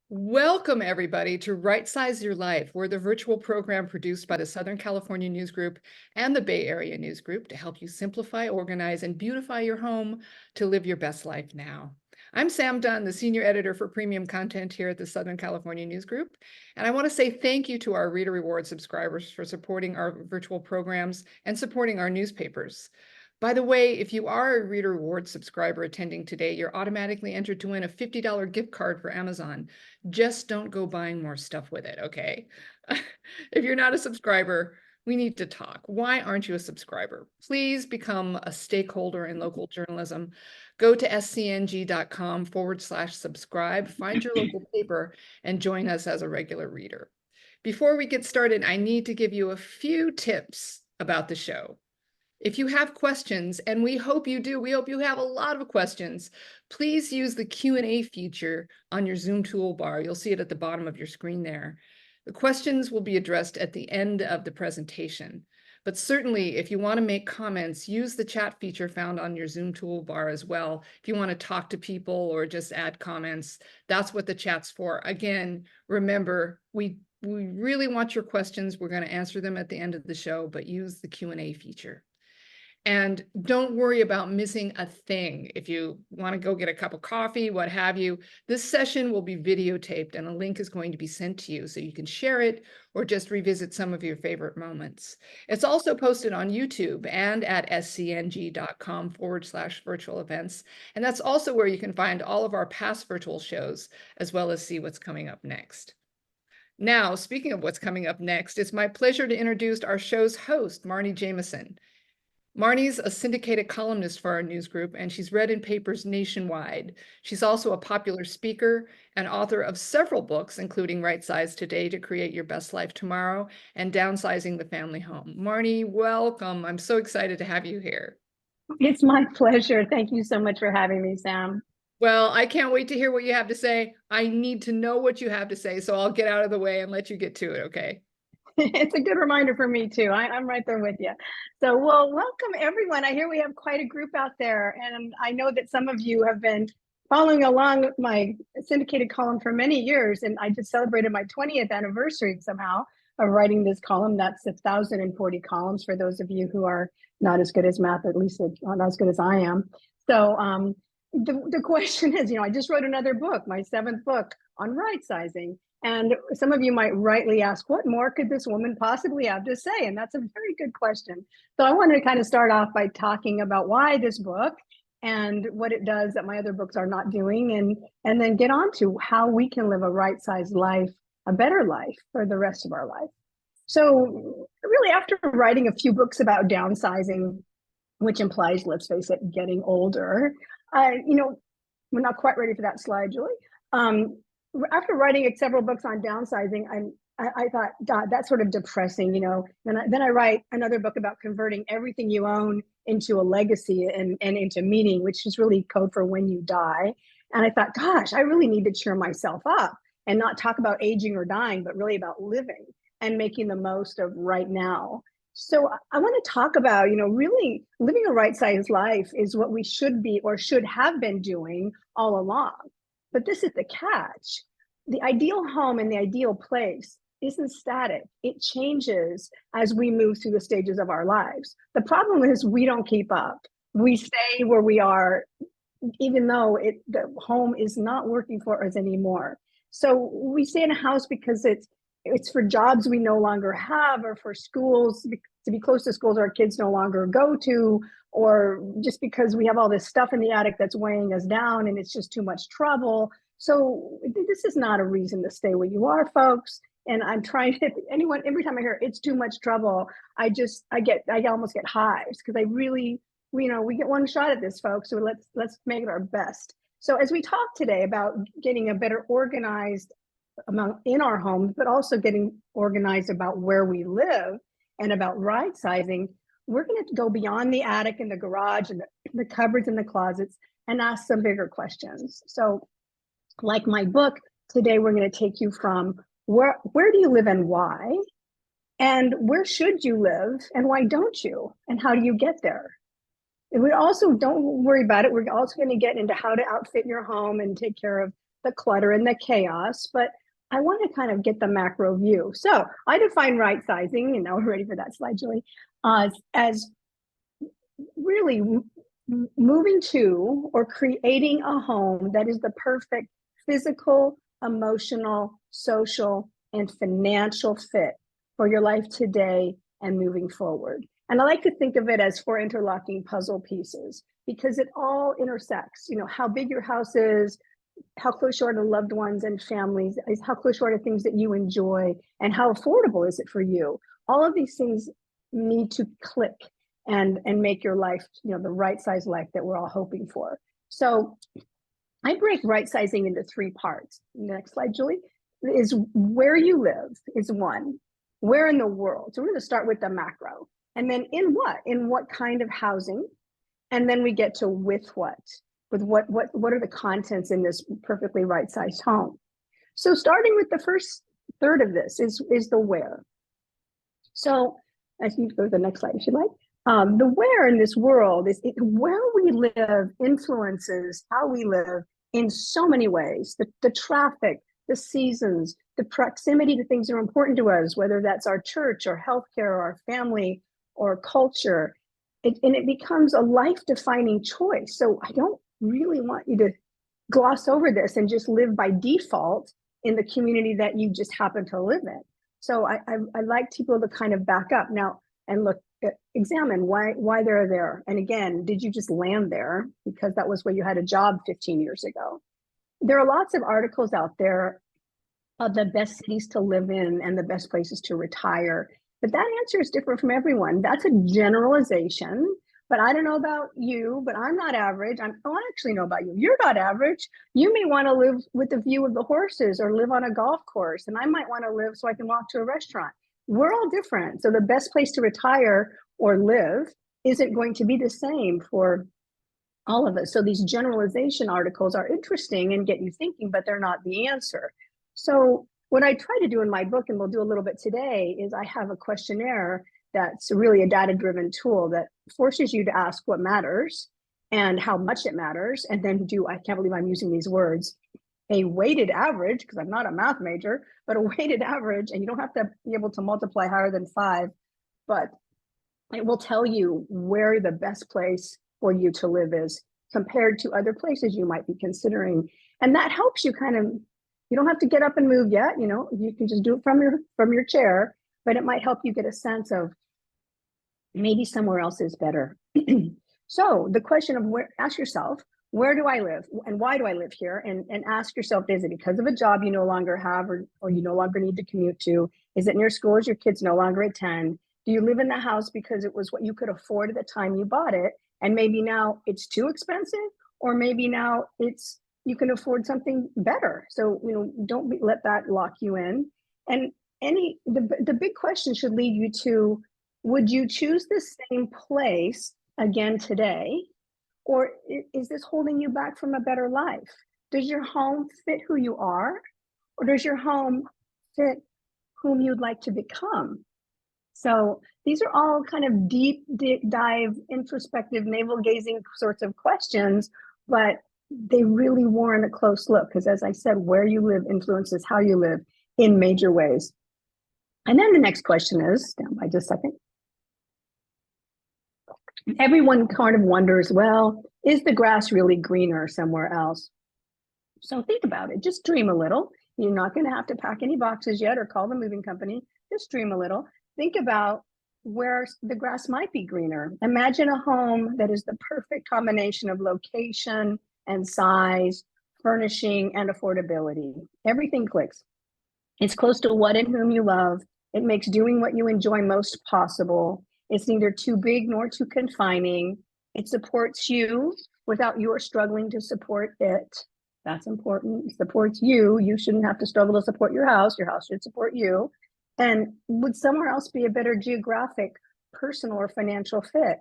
Welcome, everybody, to Rightsize Your Life. We're the virtual program produced by the Southern California News Group and the Bay Area News Group to help you simplify, organize, and beautify your home to live your best life now. I'm Sam Dunn, the Senior Editor for Premium Content here at the Southern California News Group. And I want to say thank you to our Reader Reward subscribers for supporting our virtual programs and supporting our newspapers. By the way, if you are a Reader Reward subscriber attending today, you're automatically entered to win a $50 gift card for Amazon. Just don't go buying more stuff with it, okay? If you're not a subscriber, we need to talk. Why aren't you a subscriber? Please become a stakeholder in local journalism. Go to scng.com/subscribe, find your local paper, and join us as a regular reader. Before we get started, I need to give you a few tips about the show. If you have questions, and we hope you do, we hope you have a lot of questions, please use the Q&A feature on your Zoom toolbar. You'll see it at the bottom of your screen there. The questions will be addressed at the end of the presentation. But certainly, if you want to make comments, use the chat feature found on your Zoom toolbar as well. If you want to talk to people or just add comments, that's what the chat's for. Again, remember, we really want your questions. We're going to answer them at the end of the show, but use the Q&A feature. And don't worry about missing a thing. If you want to go get a cup of coffee, what have you, this session will be videotaped and a link is going to be sent to you so you can share it or just revisit some of your favorite moments. It's also posted on YouTube and at scng.com/virtual events. And that's also where you can find all of our past virtual shows, as well as see what's coming up next. Now, speaking of what's coming up next, it's my pleasure to introduce our show's host, Marnie Jameson. Marnie's a syndicated columnist for our news group, and she's read in papers nationwide. She's also a popular speaker and author of several books, including Rightsize Today to Create Your Best Life Tomorrow and Downsizing the Family Home. Marnie, welcome. I'm so excited to have you here. It's my pleasure. Thank you so much for having me, Sam. Well, I can't wait to hear what you have to say. I need to know what you have to say, so I'll get out of the way and let you get to it, okay? It's a good reminder for me too. I'm right there with you. So, well, welcome everyone. I hear we have quite a group out there, and I know that some of you have been following along with my syndicated column for many years, and I just celebrated my 20th anniversary somehow of writing this column. That's 1,040 columns for those of you who are not as good as math, at least not as good as I am. So, the question is, I just wrote another book, my 7th book on right sizing. And some of you might rightly ask, what more could this woman possibly have to say? And that's a very good question. So I wanted to kind of start off by talking about why this book and what it does that my other books are not doing, and then get on to how we can live a right-sized life, a better life for the rest of our life. So really, after writing a few books about downsizing, which implies, let's face it, getting older, we're not quite ready for that slide, Julie. After writing several books on downsizing, I thought, God, that's sort of depressing, Then I write another book about converting everything you own into a legacy and into meaning, which is really code for when you die. And I thought, gosh, I really need to cheer myself up and not talk about aging or dying, but really about living and making the most of right now. So I want to talk about, really living a right-sized life is what we should be or should have been doing all along. But this is the catch. The ideal home and the ideal place isn't static. It changes as we move through the stages of our lives. The problem is we don't keep up. We stay where we are, even though the home is not working for us anymore. So we stay in a house because it's for jobs we no longer have, or for schools, to be close to schools our kids no longer go to, or just because we have all this stuff in the attic that's weighing us down and it's just too much trouble. So this is not a reason to stay where you are, folks. And I'm trying to, every time I hear it's too much trouble, I almost get hives, because I really, we get one shot at this, folks. So let's make it our best. So as we talk today about getting a better organized in our homes, but also getting organized about where we live and about right sizing, we're going to go beyond the attic and the garage and the cupboards and the closets and ask some bigger questions. So like my book, today we're going to take you from where do you live and why? And where should you live and why don't you? And how do you get there? And we also, don't worry about it, we're also going to get into how to outfit your home and take care of the clutter and the chaos, but I want to kind of get the macro view. So I define right sizing, and now we're ready for that slide, Julie, as really moving to or creating a home that is the perfect physical, emotional, social, and financial fit for your life today and moving forward. And I like to think of it as 4 interlocking puzzle pieces because it all intersects. You know, how big your house is, how close you are to loved ones and families, is how close you are to things that you enjoy, and how affordable is it for you. All of these things need to click and make your life, you know, the right size life that we're all hoping for. So I break right sizing into 3 parts. Next slide, Julie. Is where you live is one. Where in the world? So we're going to start with the macro. And then in what? In what kind of housing? And then we get to with what? With what are the contents in this perfectly right-sized home? So starting with the first third of this is the where. So I think go to the next slide if you like. The where in this world is where we live influences how we live in so many ways. The traffic, the seasons, the proximity to things that are important to us, whether that's our church or healthcare or our family or culture. And it becomes a life-defining choice. So I don't really want you to gloss over this and just live by default in the community that you just happen to live in. So I like people to kind of back up now and look, examine why they're there. And again, did you just land there because that was where you had a job 15 years ago? There are lots of articles out there of the best cities to live in and the best places to retire. But that answer is different from everyone. That's a generalization. But I don't know about you, but I'm not average. I actually know about you. You're not average. You may want to live with the view of the horses or live on a golf course. And I might want to live so I can walk to a restaurant. We're all different. So the best place to retire or live isn't going to be the same for all of us. So these generalization articles are interesting and get you thinking, but they're not the answer. So what I try to do in my book, and we'll do a little bit today, is I have a questionnaire that's really a data-driven tool that forces you to ask what matters and how much it matters, and then do, I can't believe I'm using these words, a weighted average, because I'm not a math major, but a weighted average, and you don't have to be able to multiply higher than 5, but it will tell you where the best place for you to live is compared to other places you might be considering. And that helps you kind of, you don't have to get up and move yet, you know, you can just do it from your chair, but it might help you get a sense of maybe somewhere else is better. So the question of where, ask yourself, where do I live and why do I live here? And ask yourself, is it because of a job you no longer have or you no longer need to commute to? Is it near schools your kids no longer attend? Do you live in the house because it was what you could afford at the time you bought it? And maybe now it's too expensive, or maybe now it's, you can afford something better. So, you know, don't let that lock you in. And the big question should lead you to, would you choose the same place again today? Or is this holding you back from a better life? Does your home fit who you are? Or does your home fit whom you'd like to become? So these are all kind of deep dive, introspective, navel gazing sorts of questions, but they really warrant a close look because, as I said, where you live influences how you live in major ways. And then the next question is, stand by just a second. Everyone kind of wonders, well, is the grass really greener somewhere else? So think about it, just dream a little. You're not going to have to pack any boxes yet or call the moving company, just dream a little. Think about where the grass might be greener. Imagine a home that is the perfect combination of location and size, furnishing and affordability. Everything clicks. It's close to what and whom you love. It makes doing what you enjoy most possible. It's neither too big nor too confining. It supports you without your struggling to support it. That's important. It supports you. You shouldn't have to struggle to support your house. Your house should support you. And would somewhere else be a better geographic, personal, or financial fit?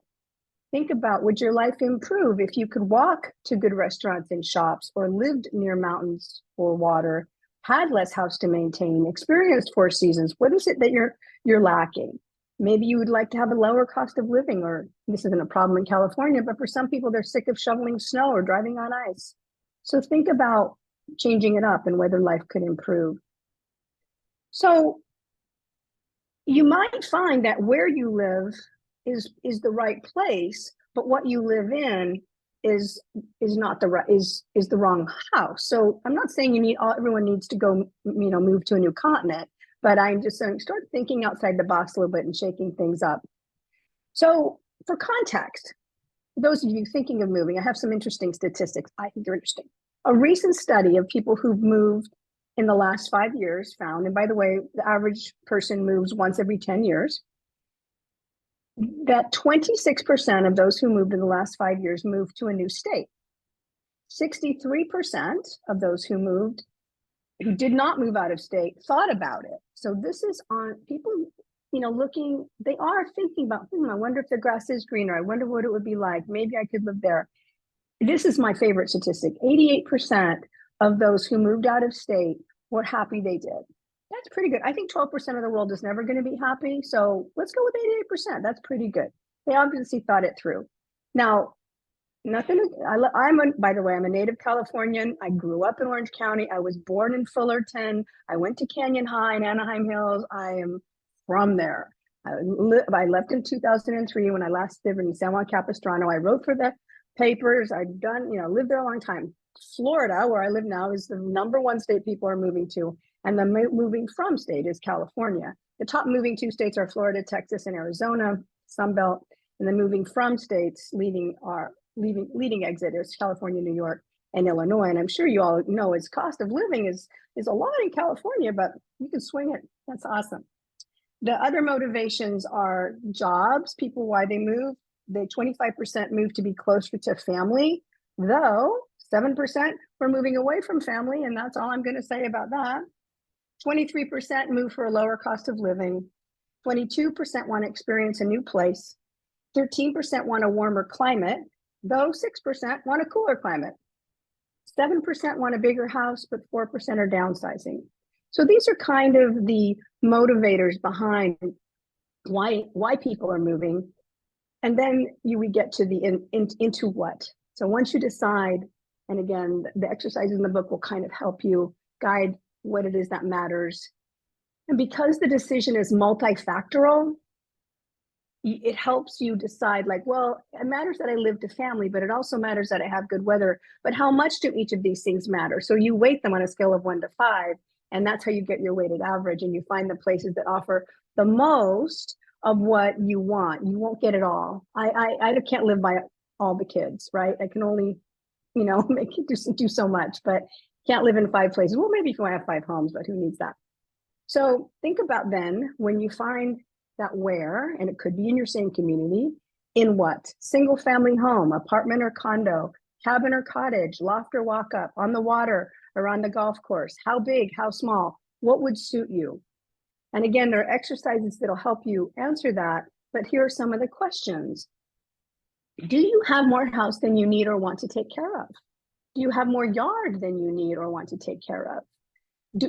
Think about, would your life improve if you could walk to good restaurants and shops, or lived near mountains or water, had less house to maintain, experienced 4 seasons? What is it that you're lacking? Maybe you would like to have a lower cost of living, or this isn't a problem in California, but for some people, they're sick of shoveling snow or driving on ice. So think about changing it up and whether life could improve. So you might find that where you live is the right place, but what you live in is not the right is the wrong house. So I'm not saying everyone needs to go move to a new continent, but I'm just saying start thinking outside the box a little bit and shaking things up. So for context, those of you thinking of moving, I have some interesting statistics. I think they're interesting. A recent study of people who've moved in the last 5 years found, and by the way, the average person moves once every 10 years, that 26% of those who moved in the last 5 years moved to a new state. 63% of those who did not move out of state thought about it. So this is on people, looking, they are thinking about, I wonder if the grass is greener. I wonder what it would be like. Maybe I could live there. This is my favorite statistic. 88% of those who moved out of state were happy they did. That's pretty good. I think 12% of the world is never going to be happy. So let's go with 88%. That's pretty good. They obviously thought it through. Now, by the way, I'm a native Californian. I grew up in Orange County. I was born in Fullerton. I went to Canyon High and Anaheim Hills. I am from there. I left in 2003 when I last lived in San Juan Capistrano. I wrote for the papers. I've done, lived there a long time. Florida, where I live now, is the #1 state people are moving to. And the moving from state is California. The top moving 2 states are Florida, Texas, and Arizona, Sunbelt. And the moving from states leading exit is California, New York, and Illinois. And I'm sure you all know its cost of living is a lot in California, but you can swing it. That's awesome. The other motivations are jobs, people, why they move. The 25% move to be closer to family, though 7% were moving away from family, and that's all I'm going to say about that. 23% move for a lower cost of living. 22% want to experience a new place. 13% want a warmer climate, though 6% want a cooler climate. 7% want a bigger house, but 4% are downsizing. So these are kind of the motivators behind why people are moving. And then we get to the into what. So once you decide, and again, the exercises in the book will kind of help you guide what it is that matters. And because the decision is multifactorial, it helps you decide, like, well, it matters that I live to family, but it also matters that I have good weather. But how much do each of these things matter? So you weight them on a scale of 1 to 5, and that's how you get your weighted average. And you find the places that offer the most of what you want. You won't get it all. I can't live by all the kids, right? I can only, make it do so much, but can't live in 5 places. Well, maybe if you want to have 5 homes, but who needs that? So think about then when you find that where, and it could be in your same community, in what? Single family home, apartment or condo, cabin or cottage, loft or walk up, on the water or on the golf course. How big, how small? What would suit you? And again, there are exercises that'll help you answer that, but here are some of the questions. Do you have more house than you need or want to take care of? Do you have more yard than you need or want to take care of?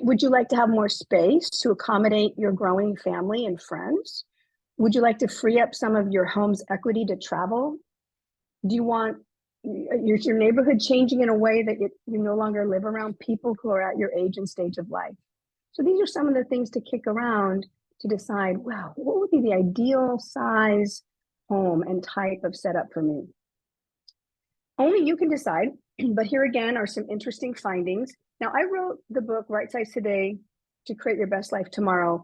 Would you like to have more space to accommodate your growing family and friends? Would you like to free up some of your home's equity to travel? Do you want your neighborhood changing in a way that you no longer live around people who are at your age and stage of life? So these are some of the things to kick around to decide, wow, what would be the ideal size home and type of setup for me? Only you can decide, but here again are some interesting findings. Now, I wrote the book Rightsize Today to Create Your Best Life Tomorrow,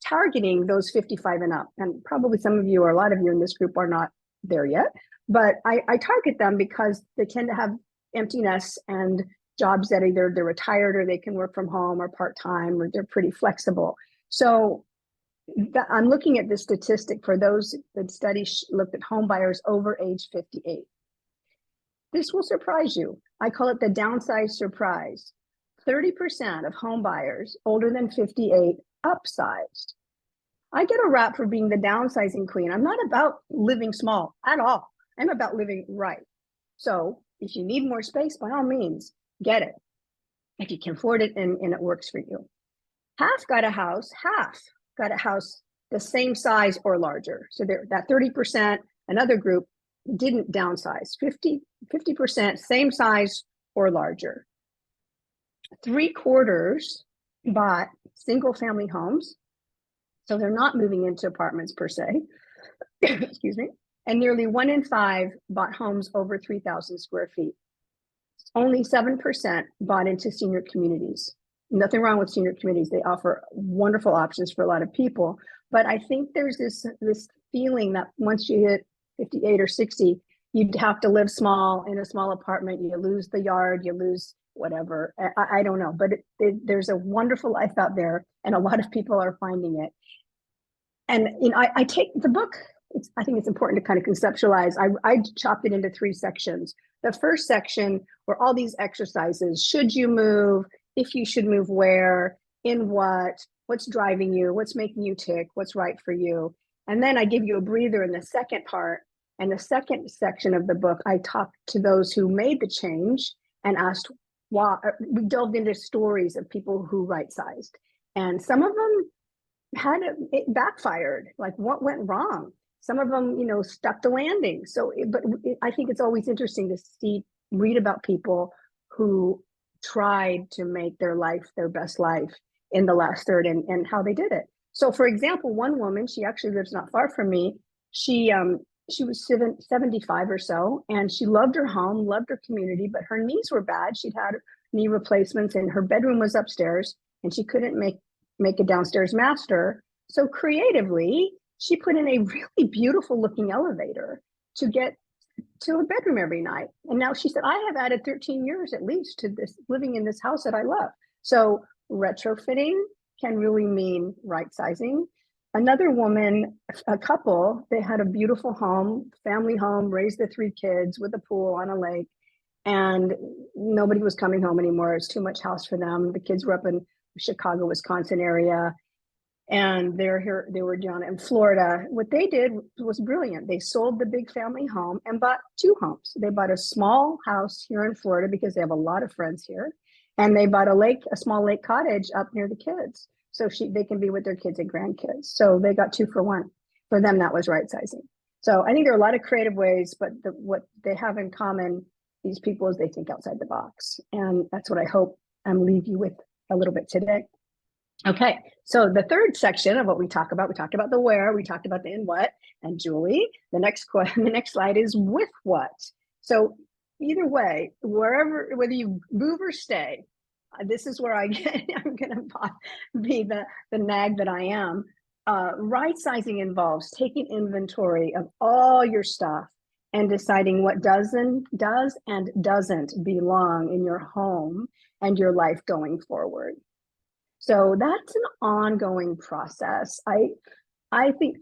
targeting those 55 and up. And probably some of you or a lot of you in this group are not there yet, but I target them because they tend to have empty nests and jobs that either they're retired or they can work from home or part-time, or they're pretty flexible. So I'm looking at the statistic for those that studies looked at home buyers over age 58. This will surprise you. I call it the downside surprise. 30% of home buyers older than 58 upsized. I get a rap for being the downsizing queen. I'm not about living small at all. I'm about living right. So if you need more space, by all means, get it. If you can afford it and it works for you. Half got a house the same size or larger. So that 30%, another group didn't downsize. 50% same size or larger. 3/4 bought single family homes. So they're not moving into apartments per se. Excuse me. And nearly 1 in 5 bought homes over 3,000 square feet. Only 7% bought into senior communities. Nothing wrong with senior communities. They offer wonderful options for a lot of people. But I think there's this feeling that once you hit 58 or 60, you'd have to live small in a small apartment. You lose the yard, you lose whatever. I don't know. But there's a wonderful life out there, and a lot of people are finding it. And I take the book. I think it's important to kind of conceptualize. I chopped it into 3 sections. The first section were all these exercises. Should you move? If you should move, where? In what? What's driving you? What's making you tick? What's right for you? And then I give you a breather in the second part. And the second section of the book, I talked to those who made the change and asked why. We delved into stories of people who right-sized. And some of them it backfired. Like, what went wrong? Some of them, stuck the landing. So, I think it's always interesting to read about people who tried to make their life their best life in the last third, and how they did it. So, for example, one woman, she actually lives not far from me. She was 75 or so, and she loved her home, loved her community, but her knees were bad. She'd had knee replacements, and her bedroom was upstairs, and she couldn't make a downstairs master. So creatively, she put in a really beautiful looking elevator to get to her bedroom every night. And now she said, I have added 13 years at least to this, living in this house that I love. So retrofitting can really mean right sizing. Another woman, a couple, they had a beautiful home, family home, raised the 3 kids with a pool on a lake, and nobody was coming home anymore. It's too much house for them. The kids were up in Chicago, Wisconsin area, and they were down in Florida. What they did was brilliant. They sold the big family home and bought 2 homes. They bought a small house here in Florida because they have a lot of friends here, and they bought a small lake cottage up near the kids, so they can be with their kids and grandkids. So they got 2 for 1. For them, that was right sizing. So I think there are a lot of creative ways, but what they have in common, these people, is they think outside the box, and that's what I hope I'm leave you with a little bit today. Okay, so the third section of what we talked about the where, we talked about the in what, and Julie, the next slide is with what. So either way, whether you move or stay, this is where I'm gonna be the nag that I am. Right sizing involves taking inventory of all your stuff and deciding what does and doesn't belong in your home and your life going forward. So that's an ongoing process. I think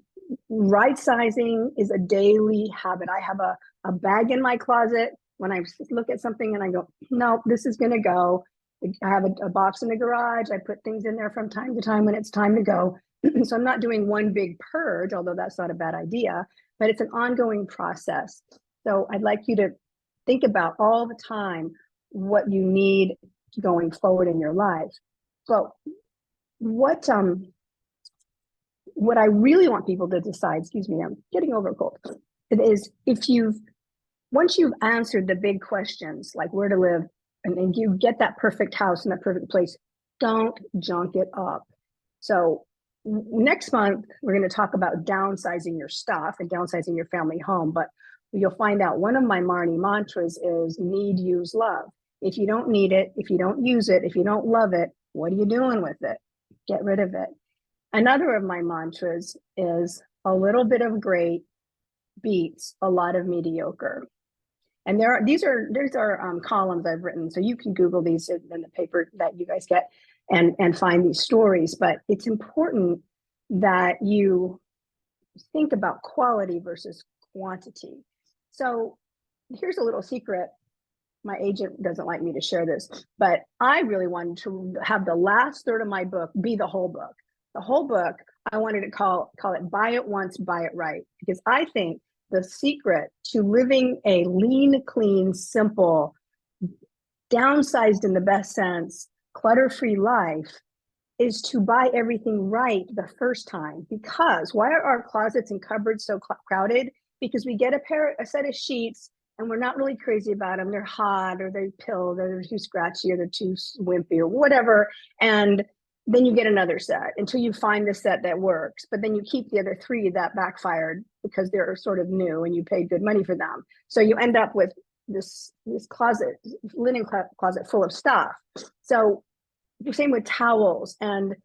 right sizing is a daily habit. I have a bag in my closet when I look at something and I go, no, this is going to go. I have a box in the garage. I put things in there from time to time when it's time to go. So I'm not doing one big purge, although that's not a bad idea, but it's an ongoing process. So I'd like you to think about all the time what you need going forward in your life. So what I really want people to decide, excuse me, I'm getting over a cold, it is once you've answered the big questions like where to live, and you get that perfect house in that perfect place, don't junk it up. So next month, we're going to talk about downsizing your stuff and downsizing your family home, but you'll find out one of my Marnie mantras is need, use, love. If you don't need it, if you don't use it, if you don't love it, what are you doing with it? Get rid of it. Another of my mantras is a little bit of great beats a lot of mediocre. And these are columns I've written, so you can Google these in the paper that you guys get and find these stories. But it's important that you think about quality versus quantity. So here's a little secret. My agent doesn't like me to share this, but I really wanted to have the last third of my book be the whole book. The whole book, I wanted to call it Buy It Once, Buy It Right, because I think the secret to living a lean, clean, simple, downsized in the best sense, clutter-free life is to buy everything right the first time. Because why are our closets and cupboards so crowded? Because we get a set of sheets and we're not really crazy about them. They're hot, or they pilled, or they're too scratchy, or they're too wimpy, or whatever. And then you get another set until you find the set that works. But then you keep the other three that backfired because they're sort of new and you paid good money for them. So you end up with this closet, linen closet full of stuff. So the same with towels and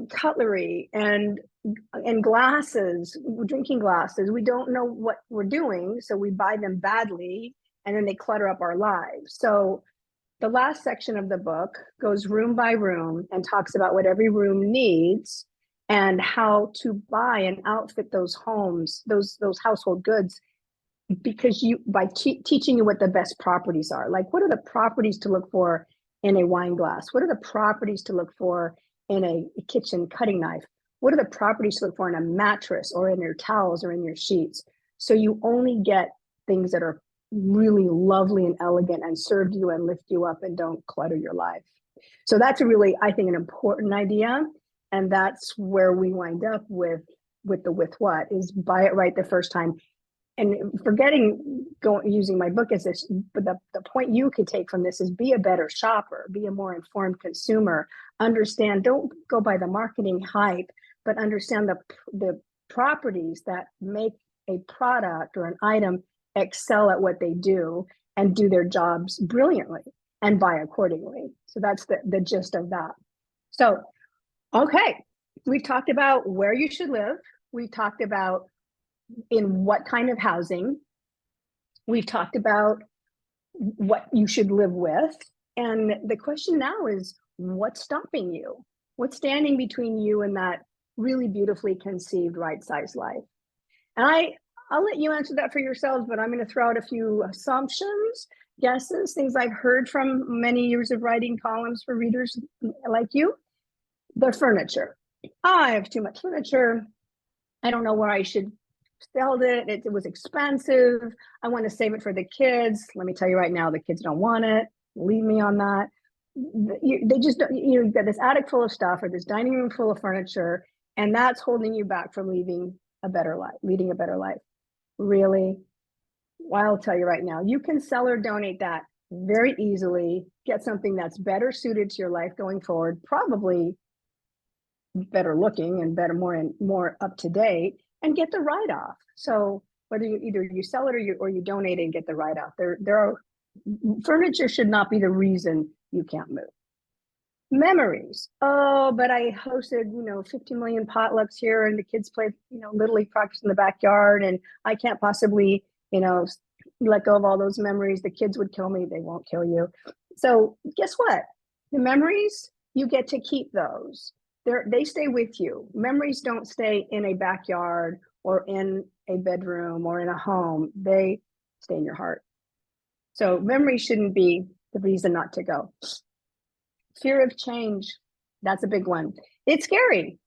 cutlery and glasses, drinking glasses. We don't know what we're doing, so we buy them badly, and then they clutter up our lives. So the last section of the book goes room by room and talks about what every room needs and how to buy and outfit those homes, those household goods, because by teaching you what the best properties are. Like, what are the properties to look for in a wine glass? What are the properties to look for in a kitchen cutting knife? What are the properties to look for in a mattress or in your towels or in your sheets? So you only get things that are really lovely and elegant and serve you and lift you up and don't clutter your life. So that's a really, I think, an important idea. And that's where we wind up with what is buy it right the first time. And using my book as this, but the point you could take from this is be a better shopper, be a more informed consumer, understand, don't go by the marketing hype, but understand the properties that make a product or an item excel at what they do and do their jobs brilliantly and buy accordingly. So that's the gist of that. So, okay, we've talked about where you should live. We've talked about in what kind of housing. We've talked about what you should live with. And the question now is, what's stopping you? What's standing between you and that really beautifully conceived right-sized life? And I'll let you answer that for yourselves, but I'm going to throw out a few assumptions, guesses, things I've heard from many years of writing columns for readers like you. The furniture. I have too much furniture. I don't know where I should sell it. It was expensive. I want to save it for the kids. Let me tell you right now, the kids don't want it. Leave me on that. They just don't, you've got this attic full of stuff or this dining room full of furniture, and that's holding you back from leading a better life. Really? Well, I'll tell you right now, you can sell or donate that very easily, get something that's better suited to your life going forward, probably better looking and better, more up to date, and get the write-off. So whether you sell it or you donate it and get the write-off, furniture should not be the reason you can't move. Memories. Oh, but I hosted 50 million potlucks here, and the kids play Little League practice in the backyard, and I can't possibly let go of all those memories. The kids would kill me. They won't kill you. So guess what? The memories, you get to keep those. They stay with you. Memories don't stay in a backyard or in a bedroom or in a home. They stay in your heart. So memories shouldn't be the reason not to go. Fear of change. That's a big one. It's scary.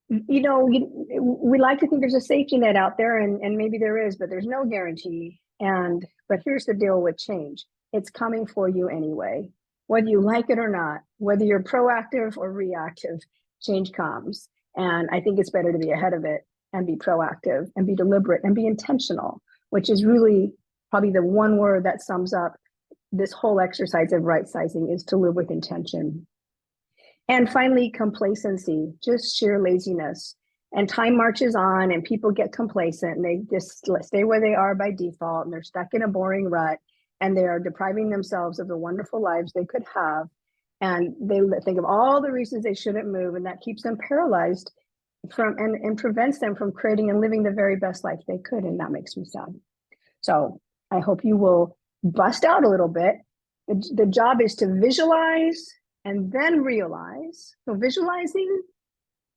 We like to think there's a safety net out there, and maybe there is, but there's no guarantee. But here's the deal with change. It's coming for you anyway. Whether you like it or not, whether you're proactive or reactive, change comes. And I think it's better to be ahead of it and be proactive and be deliberate and be intentional, which is really probably the one word that sums up this whole exercise of right sizing, is to live with intention. And finally, complacency, just sheer laziness. And time marches on and people get complacent and they just stay where they are by default, and they're stuck in a boring rut, and they are depriving themselves of the wonderful lives they could have. And they think of all the reasons they shouldn't move, and that keeps them paralyzed and prevents them from creating and living the very best life they could. And that makes me sad. So I hope you will bust out a little bit. The job is to visualize and then realize. So visualizing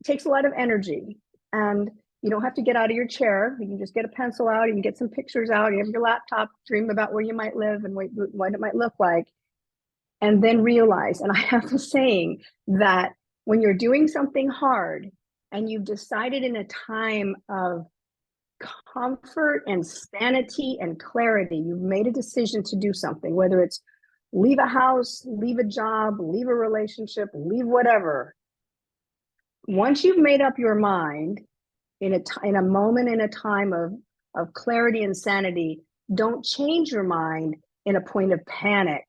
takes a lot of energy, and you don't have to get out of your chair. You can just get a pencil out, you can get some pictures out, you have your laptop, dream about where you might live and what it might look like, and then realize. And I have a saying that when you're doing something hard and you've decided in a time of comfort and sanity and clarity, you've made a decision to do something, whether it's leave a house, leave a job, leave a relationship, leave whatever. Once you've made up your mind in a moment, in a time of clarity and sanity, don't change your mind in a point of panic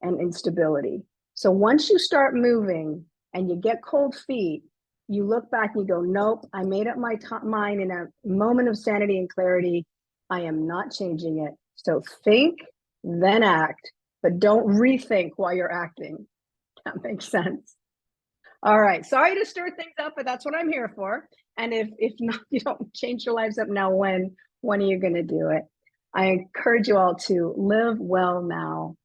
and instability. So once you start moving and you get cold feet, you look back and you go, nope, I made up my mind in a moment of sanity and clarity. I am not changing it. So think, then act, but don't rethink while you're acting. That makes sense. All right. Sorry to stir things up, but that's what I'm here for. And if not, you don't change your lives up now, when are you going to do it? I encourage you all to live well now.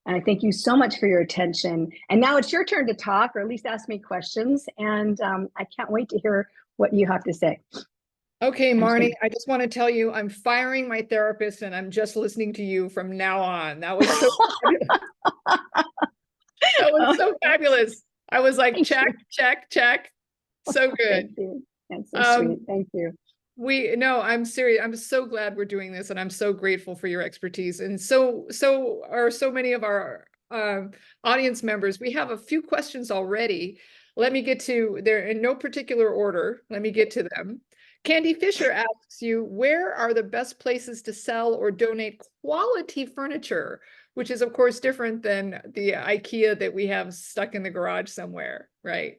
And I thank you so much for your attention. And now it's your turn to talk, or at least ask me questions. And I can't wait to hear what you have to say. Okay, Marnie, I just want to tell you, I'm firing my therapist and I'm just listening to you from now on. That was so that was so fabulous. I was like, check, check, check. So good. Thank you. That's so sweet. Thank you. No, I'm serious. I'm so glad we're doing this, and I'm so grateful for your expertise. And so are so many of our audience members. We have a few questions already. Let me get to, they're in no particular order. Let me get to them. Candy Fisher asks you, where are the best places to sell or donate quality furniture? Which is, of course, different than the IKEA that we have stuck in the garage somewhere, right?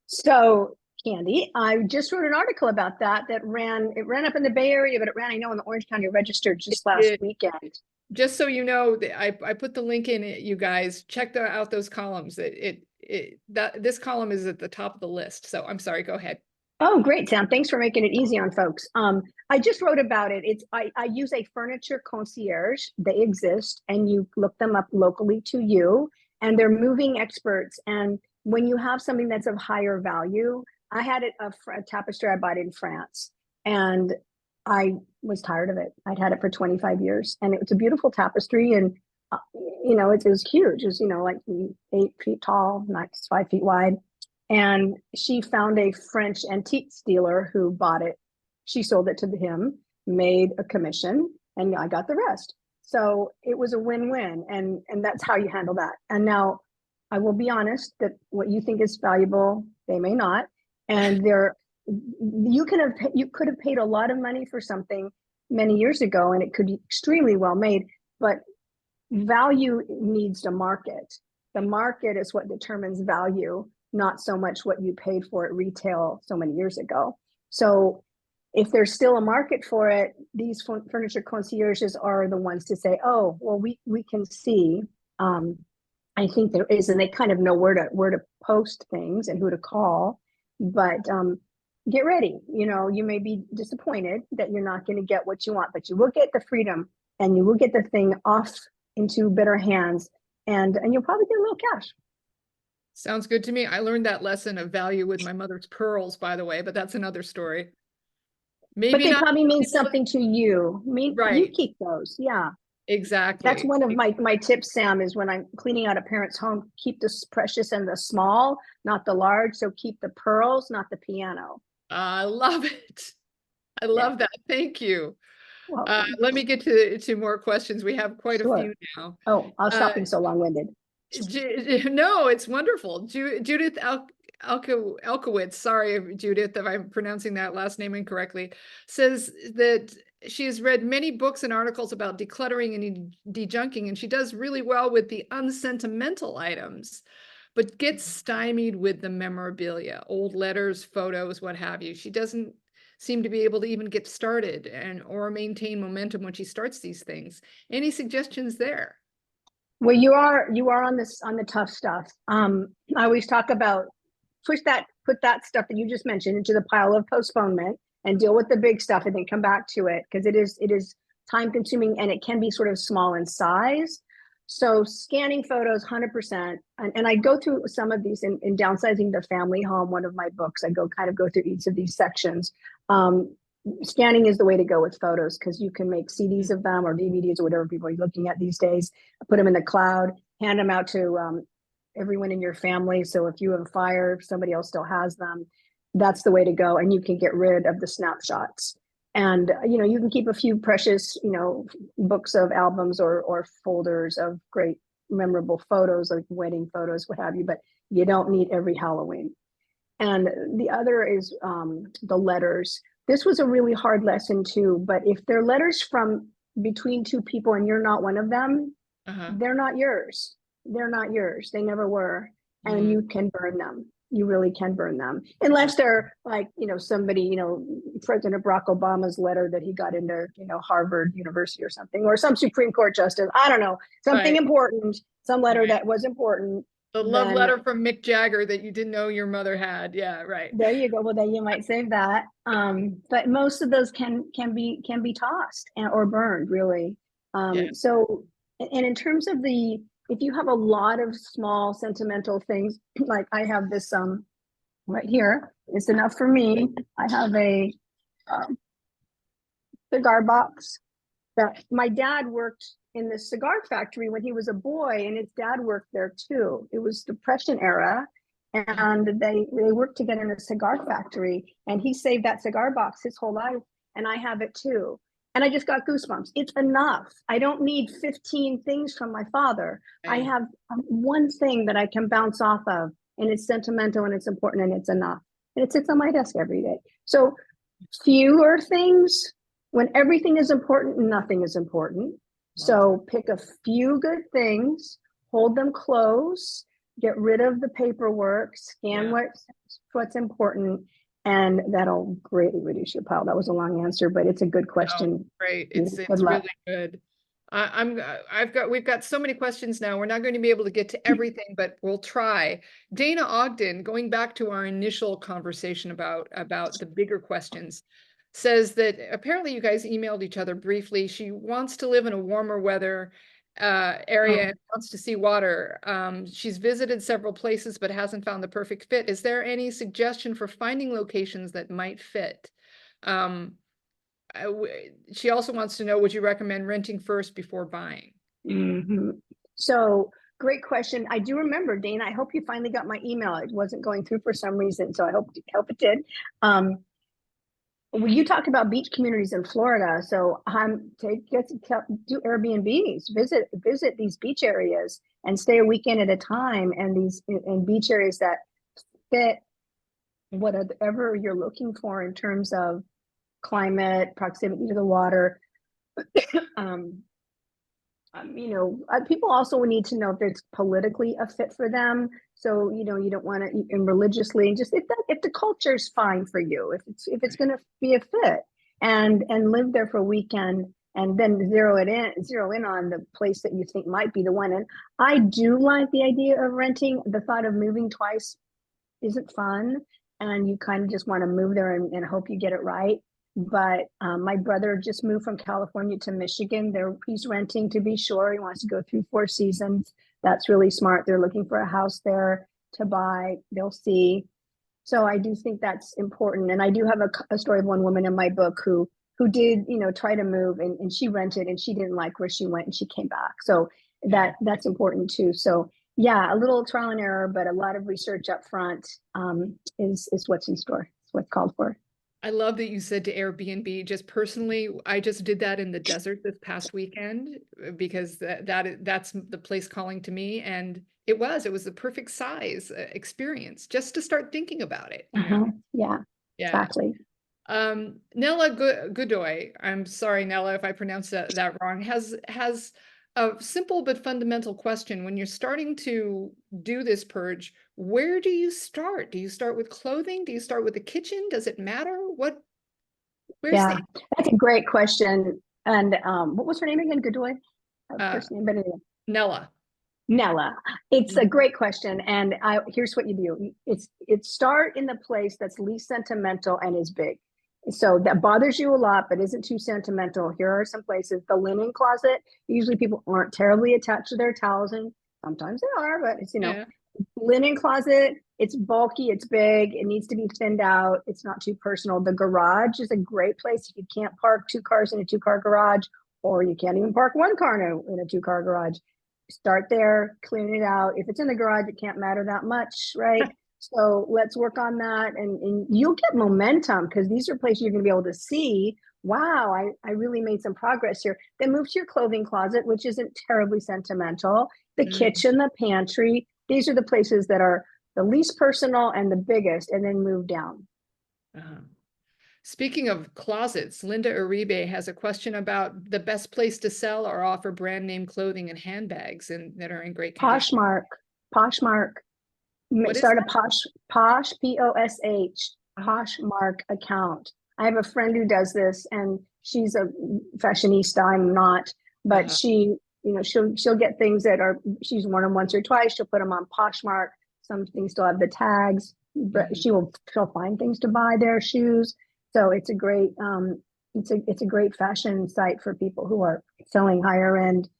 So, Candy, I just wrote an article about that ran up in the Bay Area, but it ran, I know, in the Orange County Register just last weekend. Just so you know, I put the link in it, you guys. Check out those columns. This column is at the top of the list. So I'm sorry, go ahead. Oh, great, Sam. Thanks for making it easy on folks. I just wrote about it. I use a furniture concierge. They exist, and you look them up locally to you, and they're moving experts. And when you have something that's of higher value, I had a tapestry I bought in France, and I was tired of it. I'd had it for 25 years, and it was a beautiful tapestry, and it was huge. It was like 8 feet tall, not 5 feet wide. And she found a French antiques dealer who bought it. She sold it to him, made a commission, and I got the rest. So it was a win-win, and that's how you handle that. And now I will be honest that what you think is valuable, they may not. And you could have paid a lot of money for something many years ago, and it could be extremely well made, but value needs a market. The market is what determines value, not so much what you paid for at retail so many years ago. So if there's still a market for it, these furniture concierges are the ones to say, oh, well, we can see, I think there is, and they kind of know where to post things and who to call, but get ready. You may be disappointed that you're not going to get what you want, but you will get the freedom, and you will get the thing off into better hands, and you'll probably get a little cash. Sounds good to me. I learned that lesson of value with my mother's pearls, by the way, but that's another story. Maybe but they probably mean something to you. Right. You keep those. Yeah. Exactly. That's one of my tips, Sam, is when I'm cleaning out a parent's home, keep the precious and the small, not the large. So keep the pearls, not the piano. I love it. I love that. Thank you. Let me get to more questions. We have quite a few now. Oh, I'll stop being so long-winded. No, it's wonderful. Judith Elkowitz, sorry, Judith, if I'm pronouncing that last name incorrectly, says that she has read many books and articles about decluttering and dejunking, and she does really well with the unsentimental items, but gets stymied with the memorabilia, old letters, photos, what have you. She doesn't seem to be able to even get started or maintain momentum when she starts these things. Any suggestions there? Well, you are on the tough stuff. I always talk about put that stuff that you just mentioned into the pile of postponement and deal with the big stuff, and then come back to it, because it is time consuming, and it can be sort of small in size. So scanning photos, 100%. And I go through some of these in Downsizing the Family Home, one of my books. I go through each of these sections. Scanning is the way to go with photos, because you can make CDs of them or DVDs or whatever people are looking at these days, put them in the cloud, hand them out to everyone in your family. So if you have a fire, somebody else still has them. That's the way to go. And you can get rid of the snapshots. And, you can keep a few precious, books of albums or folders of great memorable photos, like wedding photos, what have you, but you don't need every Halloween. And the other is the letters. This was a really hard lesson too, but if they're letters from between two people and you're not one of them, Uh-huh. they're not yours. They're not yours. They never were. And you can burn them. You really can burn them. Unless they're like, somebody, President Barack Obama's letter that he got into, Harvard University or something, or some Supreme Court justice. I don't know. Something Right. important, some letter Right. that was important. The love Then letter from Mick Jagger that you didn't know your mother had. Yeah, right. there you go. Well, then you might save that. But most of those can be tossed or burned, really. Yeah. So, and in terms of if you have a lot of small sentimental things, like I have this right here, it's enough for me. I have a cigar box that my dad worked in the cigar factory when he was a boy, and his dad worked there too. It was Depression era, and they worked together in a cigar factory, and he saved that cigar box his whole life, and I have it too. And I just got goosebumps. It's enough. I don't need 15 things from my father. Right. I have one thing that I can bounce off of, and it's sentimental and it's important and it's enough. And it sits on my desk every day. So fewer things, when everything is important, nothing is important. So pick a few good things, hold them close, get rid of the paperwork, scan what's important, and that'll greatly reduce your pile. That was a long answer, but it's a good question. Oh, great. It's really good. We've got so many questions now. We're not going to be able to get to everything, but we'll try. Dana Ogden, going back to our initial conversation about the bigger questions, says that apparently you guys emailed each other briefly. She wants to live in a warmer weather area and wants to see water. She's visited several places but hasn't found the perfect fit. Is there any suggestion for finding locations that might fit? She also wants to know, would you recommend renting first before buying? So great question. I do remember, Dana, I hope you finally got my email. It wasn't going through for some reason, so I hope it did. When you talk about beach communities in Florida, so do Airbnbs, visit these beach areas and stay a weekend at a time, and these in beach areas that fit whatever you're looking for in terms of climate, proximity to the water. People also need to know if it's politically a fit for them. So, you don't want to, and religiously, just if the culture is fine for you, if it's going to be a fit, and live there for a weekend, and then zero in on the place that you think might be the one. And I do like the idea of renting. The thought of moving twice isn't fun, and you kind of just want to move there and hope you get it right. But my brother just moved from California to Michigan. He's renting, to be sure. He wants to go through 4 seasons. That's really smart. They're looking for a house there to buy. They'll see. So I do think that's important. And I do have a story of one woman in my book who did, try to move, and she rented, and she didn't like where she went, and she came back. So that's important too. So yeah, a little trial and error, but a lot of research up front is what's in store. It's what's called for. I love that you said to Airbnb. Just personally, I just did that in the desert this past weekend because that's the place calling to me, and it was the perfect size experience just to start thinking about it. Yeah, exactly. Nella Godoy, I'm sorry, Nella, if I pronounced that wrong, has a simple but fundamental question. When you're starting to do this purge, where do you start? Do you start with clothing? Do you start with the kitchen? Does it matter? That's a great question. And what was her name again? Godoy? First name, but anyway. Nella. It's a great question. And here's what you do. It's start in the place that's least sentimental and is big. So that bothers you a lot, but isn't too sentimental. Here are some places. The linen closet. Usually people aren't terribly attached to their towels, and sometimes they are, but it's, linen closet. It's bulky, it's big, it needs to be thinned out. It's not too personal. The garage is a great place. If you can't park 2 cars in a 2-car garage, or you can't even park 1 car in a 2-car garage, start there, clean it out. If it's in the garage, it can't matter that much, right? So let's work on that, and you'll get momentum, because these are places you're going to be able to see, wow, I really made some progress here. Then move to your clothing closet, which isn't terribly sentimental. The kitchen, the pantry, these are the places that are the least personal and the biggest, and then move down. Speaking of closets, Linda Uribe has a question about the best place to sell or offer brand name clothing and handbags that are in great condition. Poshmark. What is Start a that? Posh, Posh, Poshmark account. I have a friend who does this, and she's a fashionista. I'm not, but she, she'll get things that are, she's worn them once or twice. She'll put them on Poshmark. Some things still have the tags, but she'll find things to buy there, shoes. So it's a great, it's a great fashion site for people who are selling higher end,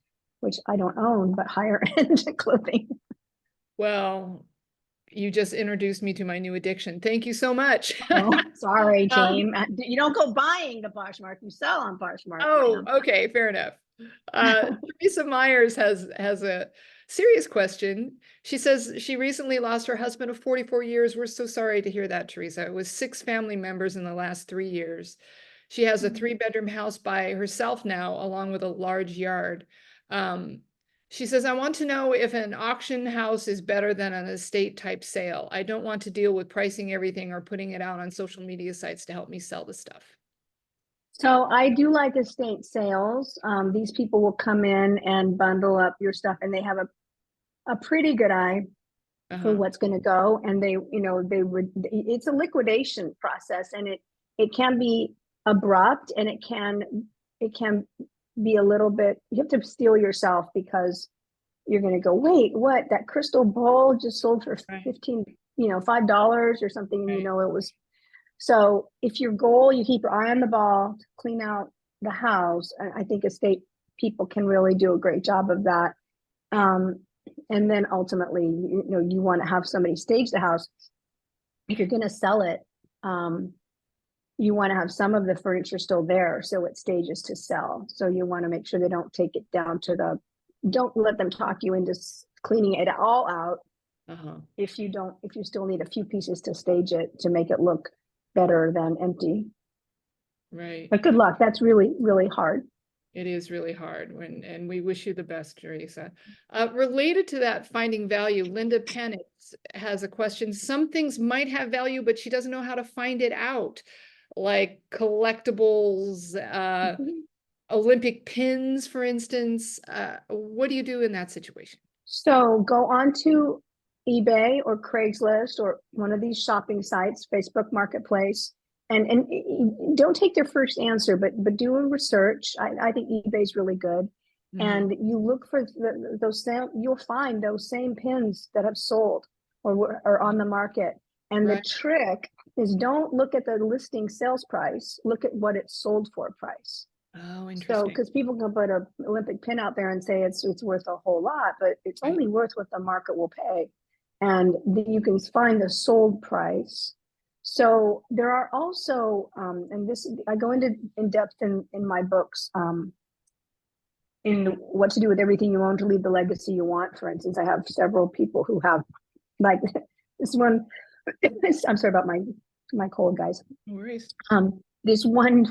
which I don't own, but higher end clothing. Well, you just introduced me to my new addiction. Thank you so much. Oh, sorry, team. You don't go buying the Poshmark, you sell on Poshmark. Oh, okay, fair enough. Teresa Myers has a serious question. She says she recently lost her husband of 44 years. We're so sorry to hear that, Teresa. It was 6 family members in the last 3 years. She has a 3-bedroom house by herself now, along with a large yard. She says, I want to know if an auction house is better than an estate type sale. I don't want to deal with pricing everything or putting it out on social media sites to help me sell the stuff. So I do like estate sales. These people will come in and bundle up your stuff, and they have a pretty good eye for what's going to go. And it's a liquidation process, and it can be abrupt, and it can be a little bit, you have to steel yourself, because you're going to go, wait, what? That crystal bowl just sold for $5 or something. And it was. So if your goal, you keep your eye on the ball to clean out the house, I think estate people can really do a great job of that. And then ultimately, you want to have somebody stage the house. If you're going to sell it, you want to have some of the furniture still there, so it stages to sell. So you want to make sure they don't take it down to don't let them talk you into cleaning it all out. If you still need a few pieces to stage it to make it look better than empty. Right. But good luck. That's really, really hard. It is really hard, and we wish you the best, Teresa. Related to that, finding value, Linda Pennant has a question. Some things might have value, but she doesn't know how to find it out, like collectibles, Olympic pins, for instance. What do you do in that situation? So go on to eBay or Craigslist or one of these shopping sites, Facebook Marketplace, and don't take their first answer, but do a research. I think eBay is really good. And you look for you'll find those same pins that have sold or are on the market. And the trick is, don't look at the listing sales price, look at what it's sold for price. Oh, interesting. So, because people can put an Olympic pin out there and say it's worth a whole lot, but it's only worth what the market will pay. And you can find the sold price. So there are also, and this, I go into in depth in my books, in what to do with everything you own to leave the legacy you want. For instance, I have several people who have, like this one, I'm sorry about my cold, guys. No worries. This one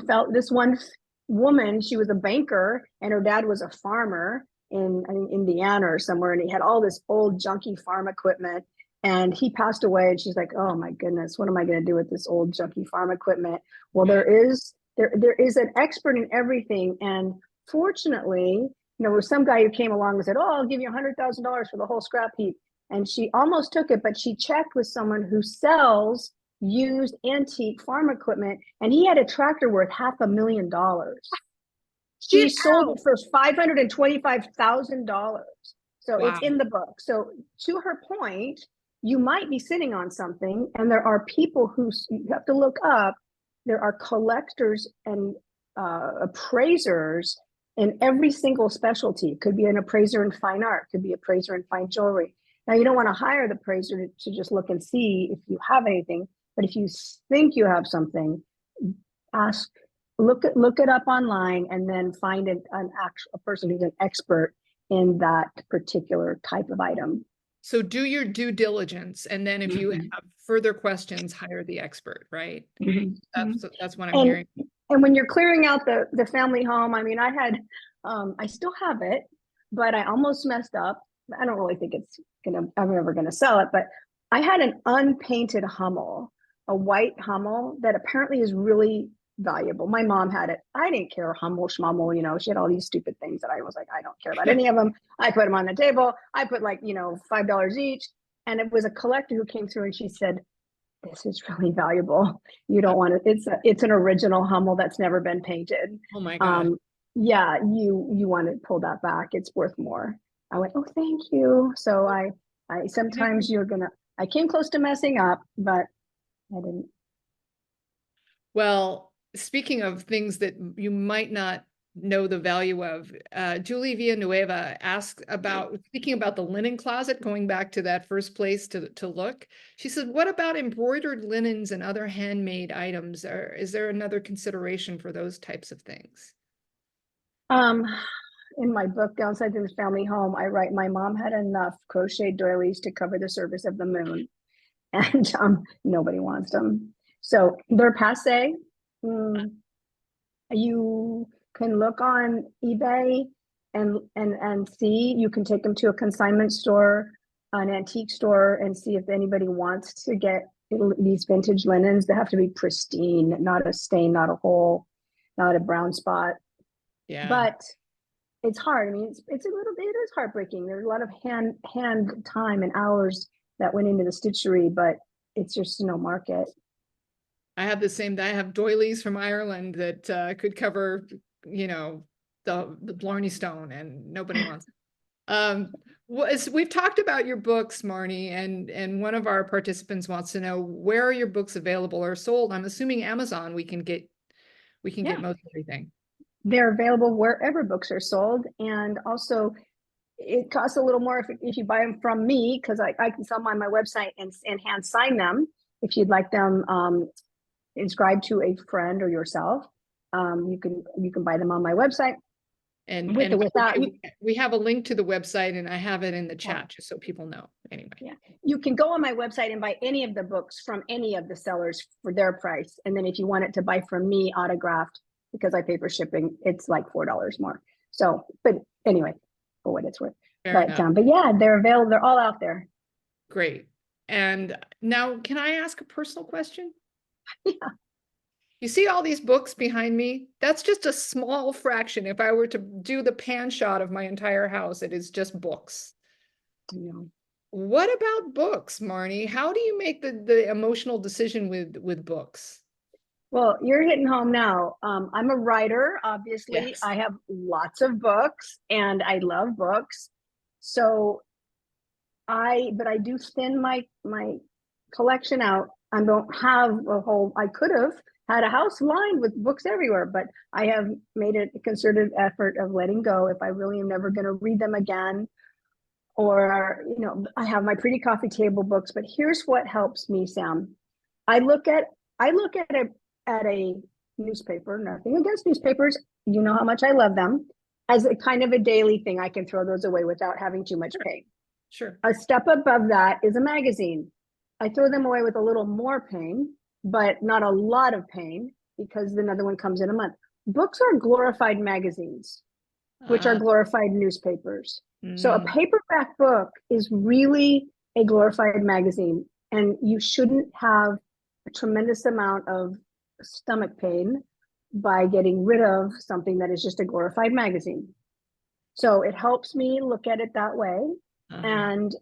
woman, she was a banker, and her dad was a farmer in, I think, Indiana or somewhere, and he had all this old junky farm equipment, and he passed away, and she's like, oh my goodness, what am I going to do with this old junky farm equipment? Well, there is an expert in everything, and fortunately, there was some guy who came along and said, oh, I'll give you $100,000 for the whole scrap heap, and she almost took it, but she checked with someone who sells used antique farm equipment, and he had a tractor worth $500,000. She sold it for $525,000. So it's in the book. So to her point, you might be sitting on something, and there are people who you have to look up. There are collectors and appraisers in every single specialty. It could be an appraiser in fine art, could be an appraiser in fine jewelry. Now, you don't want to hire the appraiser to just look and see if you have anything, but if you think you have something, look it up online, and then find a person who's an expert in that particular type of item. So do your due diligence, and then if you have further questions, hire the expert, right? That's what I'm hearing. And when you're clearing out the family home, I mean, I still have it, but I almost messed up. I don't really think I'm ever gonna sell it, but I had an unpainted Hummel a white Hummel that apparently is really valuable. My mom had it. I didn't care, Hummel, schmummel, you know, she had all these stupid things that I was like, I don't care about any of them. I put them on the table. I put like, you know, $5 each. And it was a collector who came through and she said, this is really valuable. You don't want to, it's an original Hummel that's never been painted. Oh my God. Yeah, you want to pull that back. It's worth more. I went, oh, thank you. So I sometimes I came close to messing up, but I didn't. Well, speaking of things that you might not know the value of, Julie Villanueva asked about, speaking about the linen closet, going back to that first place to look. She said, what about embroidered linens and other handmade items? Or is there another consideration for those types of things? In my book, Downside to the Family Home, I write, my mom had enough crochet doilies to cover the surface of the moon. And nobody wants them. So they're passe. You can look on eBay and see, you can take them to a consignment store, an antique store, and see if anybody wants to get these vintage linens. They have to be pristine, not a stain, not a hole, not a brown spot. Yeah. But it's hard. I mean, it's a little bit, it is heartbreaking. There's a lot of hand time and hours that went into the stitchery, but it's just no market. I have the same, I have doilies from Ireland that could cover, you know, the Blarney Stone, and nobody wants it. We've talked about your books, Marnie, and one of our participants wants to know, where are your books available or sold? I'm assuming Amazon, we can get most everything. They're available wherever books are sold. And also it costs a little more if you buy them from me, because I can sell them on my website and hand sign them. If you'd like them inscribed to a friend or yourself, you can buy them on my website. And with or without. We have a link to the website, and I have it in the chat just so people know. Anyway, yeah, you can go on my website and buy any of the books from any of the sellers for their price. And then if you want it to buy from me autographed, because I pay for shipping, it's like $4 more. So, but anyway, for what it's worth. But yeah, they're available. They're all out there. Great. And now, can I ask a personal question? Yeah. You see all these books behind me? That's just a small fraction. If I were to do the pan shot of my entire house, it is just books. Yeah. What about books, Marnie? How do you make the emotional decision with books? Well, you're hitting home now. I'm a writer, obviously. Yes. I have lots of books and I love books. So but I do thin my collection out. I don't have a whole, I could have had a house lined with books everywhere, but I have made a concerted effort of letting go if I really am never going to read them again. Or, you know, I have my pretty coffee table books, but here's what helps me, Sam. I look at a newspaper, nothing against newspapers, you know how much I love them, as a kind of a daily thing. I can throw those away without having too much pain. Sure. A step above that is a magazine. I throw them away with a little more pain, but not a lot of pain, because another one comes in a month. Books are glorified magazines, which are glorified newspapers. So a paperback book is really a glorified magazine, and you shouldn't have a tremendous amount of stomach pain by getting rid of something that is just a glorified magazine. So it helps me look at it that way. And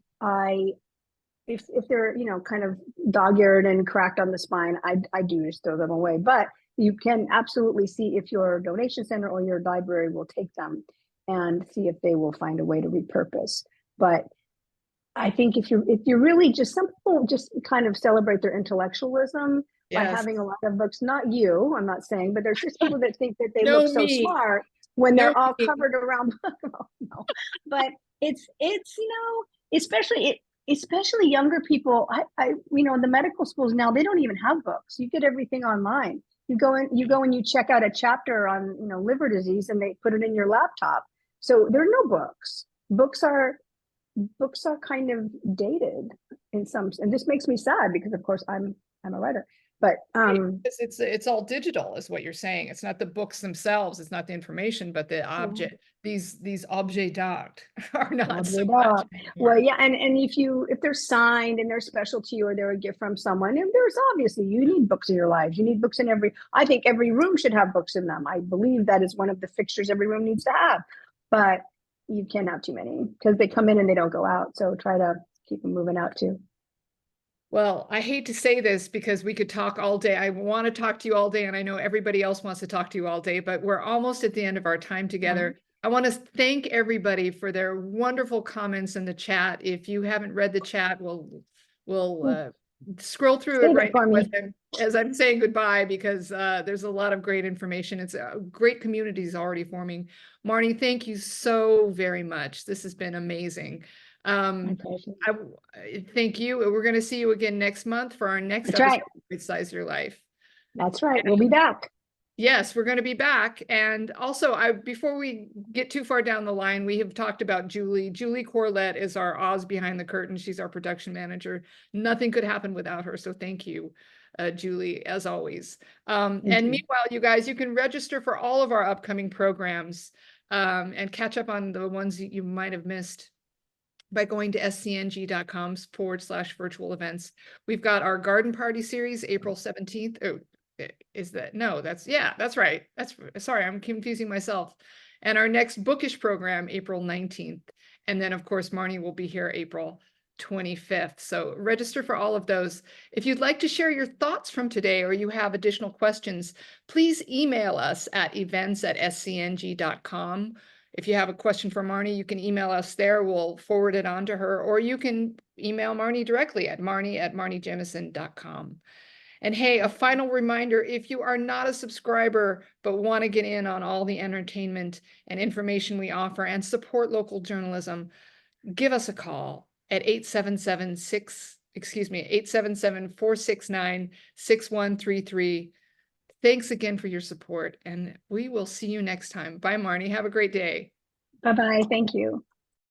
if they're, you know, kind of dog-eared and cracked on the spine, I do just throw them away. But you can absolutely see if your donation center or your library will take them and see if they will find a way to repurpose. But I think if you're really just, some people just kind of celebrate their intellectualism by having a lot of books. Not you, I'm not saying, but there's just people that think that they look so smart when they're all covered around. No. But it's you know, especially younger people. I you know, in the medical schools now, they don't even have books. You get everything online. You go and you check out a chapter on, you know, liver disease, and they put it in your laptop. So there are no books. Books are kind of dated in some, and this makes me sad because of course I'm a writer, But It's all digital is what you're saying. It's not the books themselves. It's not the information, but the object, these objets d'art are not so much well, anymore. yeah, and if they're signed and they're special to you or they're a gift from someone, and there's obviously you need books in your lives. You need books in I think every room should have books in them. I believe that is one of the fixtures every room needs to have. But you can't have too many because they come in and they don't go out. So try to keep them moving out too. Well, I hate to say this because we could talk all day. I want to talk to you all day, and I know everybody else wants to talk to you all day, but we're almost at the end of our time together. I want to thank everybody for their wonderful comments in the chat. If you haven't read the chat, we'll scroll through it Save right for now me. as I'm saying goodbye, because there's a lot of great information. It's a great communities already forming. Marnie, thank you so very much. This has been amazing. My pleasure. Thank you. We're going to see you again next month for our next That's episode right. of Rightsize Your Life. That's right. We'll be back. Yes, we're going to be back. And also, before we get too far down the line, we have talked about Julie. Julie Corlett is our Oz behind the curtain. She's our production manager. Nothing could happen without her. So thank you, Julie, as always. And meanwhile, you guys, you can register for all of our upcoming programs and catch up on the ones that you might have missed by going to scng.com/virtual events. We've got our garden party series, April 17th. Oh, is that, no, that's right. Sorry, I'm confusing myself. And our next bookish program, April 19th. And then of course, Marnie will be here April 25th. So register for all of those. If you'd like to share your thoughts from today or you have additional questions, please email us at events@scng.com. If you have a question for Marnie, you can email us there. We'll forward it on to her, or you can email Marnie directly at marnie@marniejemison.com. And hey, a final reminder, if you are not a subscriber, but want to get in on all the entertainment and information we offer and support local journalism, give us a call at 877-469-6133. Thanks again for your support, and we will see you next time. Bye, Marnie. Have a great day. Bye-bye. Thank you.